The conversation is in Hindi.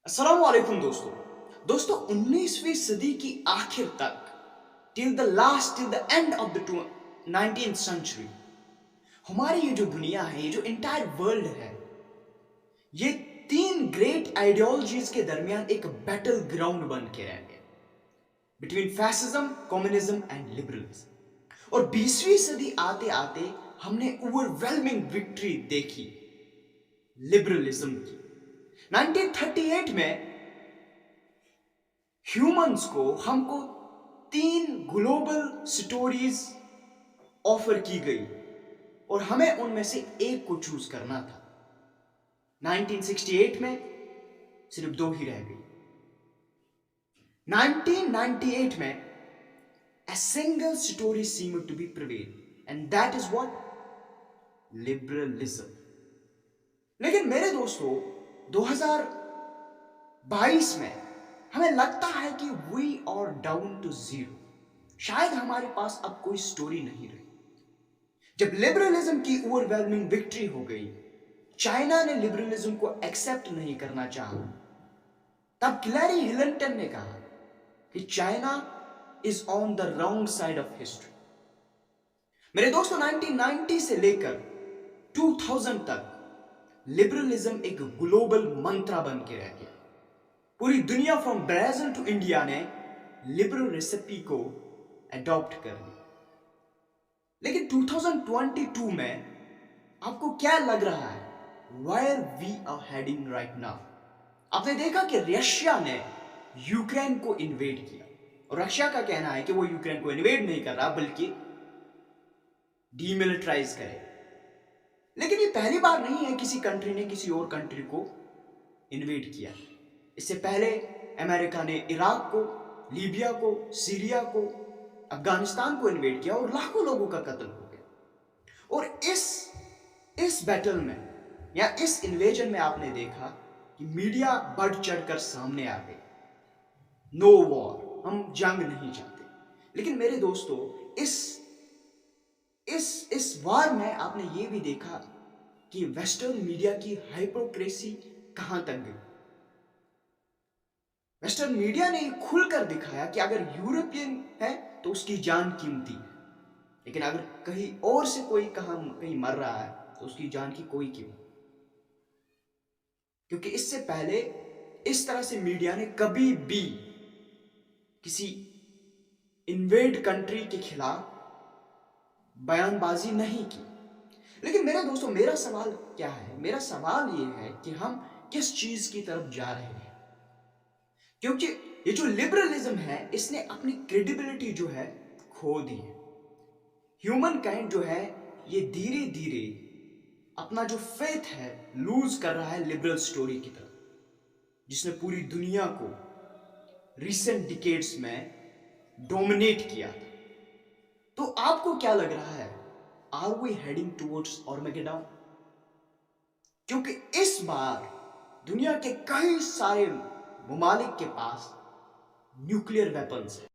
अस्सलाम वालेकुम दोस्तों 19वीं सदी की आखिर तक till the end of the 19th century हमारी ये जो दुनिया है, ये जो एंटायर वर्ल्ड है, ये तीन ग्रेट आइडियोलॉजीज के दरमियान एक बैटल ग्राउंड बन के रह गया between fascism, communism and liberalism. और 20वीं सदी आते आते हमने ओवरवेलमिंग विक्ट्री देखी लिबरलिज्म की। 1938 में ह्यूमंस को हमको तीन ग्लोबल स्टोरीज ऑफर की गई और हमें उनमें से एक को चूज करना था। 1968 में सिर्फ दो ही रह गई। 1998 में a single story seemed to be prevail and that is what liberalism। लेकिन मेरे दोस्तों 2022 में हमें लगता है कि we are down to zero। शायद हमारे पास अब कोई स्टोरी नहीं रही। जब लिबरलिज्म की ओवरवेलमिंग विक्ट्री हो गई, चाइना ने लिबरलिज्म को एक्सेप्ट नहीं करना चाहा, तब क्लैरी हिलंटन ने कहा कि China is on the wrong side of history. मेरे दोस्तों 1990 से लेकर 2000 तक लिबरलिज्म एक ग्लोबल मंत्रा बन के रह गया। पूरी दुनिया फ्रॉम ब्राजील टू इंडिया ने लिबरल रेसिपी को अडॉप्ट कर लिया। लेकिन 2022 में आपको क्या लग रहा है, where we are heading right now? आपने देखा कि रशिया ने यूक्रेन को इन्वेड किया और रशिया का कहना है कि वो यूक्रेन को इन्वेड नहीं कर रहा बल्कि डीमिलिटराइज करे। लेकिन ये पहली बार नहीं है किसी कंट्री ने किसी और कंट्री को इन्वेड किया। इससे पहले अमेरिका ने इराक को, लीबिया को, सीरिया को, अफगानिस्तान को इन्वेड किया और लाखों लोगों का कत्ल हो गया। और इस बैटल में या इस इन्वेजन में आपने देखा कि मीडिया बढ़ चढ़कर सामने आ गई। नो वॉर, हम जंग नहीं चाहते। लेकिन मेरे दोस्तों इस वार में आपने ये भी देखा कि वेस्टर्न मीडिया की हाइपोक्रेसी कहां तक गई। वेस्टर्न मीडिया ने खुलकर दिखाया कि अगर यूरोपियन है तो उसकी जान कीमती है, लेकिन अगर कहीं और से कोई कहीं मर रहा है तो उसकी जान की कोई कीमत। क्योंकि इससे पहले इस तरह से मीडिया ने कभी भी किसी इन्वेड कंट्री के खिलाफ बयानबाजी नहीं की। लेकिन मेरे दोस्तों, मेरा सवाल क्या है? मेरा सवाल यह है कि हम किस चीज की तरफ जा रहे हैं? क्योंकि ये जो लिबरलिज्म है, इसने अपनी क्रेडिबिलिटी जो है खो दी है। ह्यूमन काइंड जो है ये धीरे धीरे अपना जो फेथ है लूज कर रहा है लिबरल स्टोरी की तरफ, जिसने पूरी दुनिया को रिसेंट डिकेड्स में डोमिनेट किया। तो आपको क्या लग रहा है, are we heading towards Armageddon? क्योंकि इस बार दुनिया के कई सारे ममालिक के पास न्यूक्लियर वेपन्स है।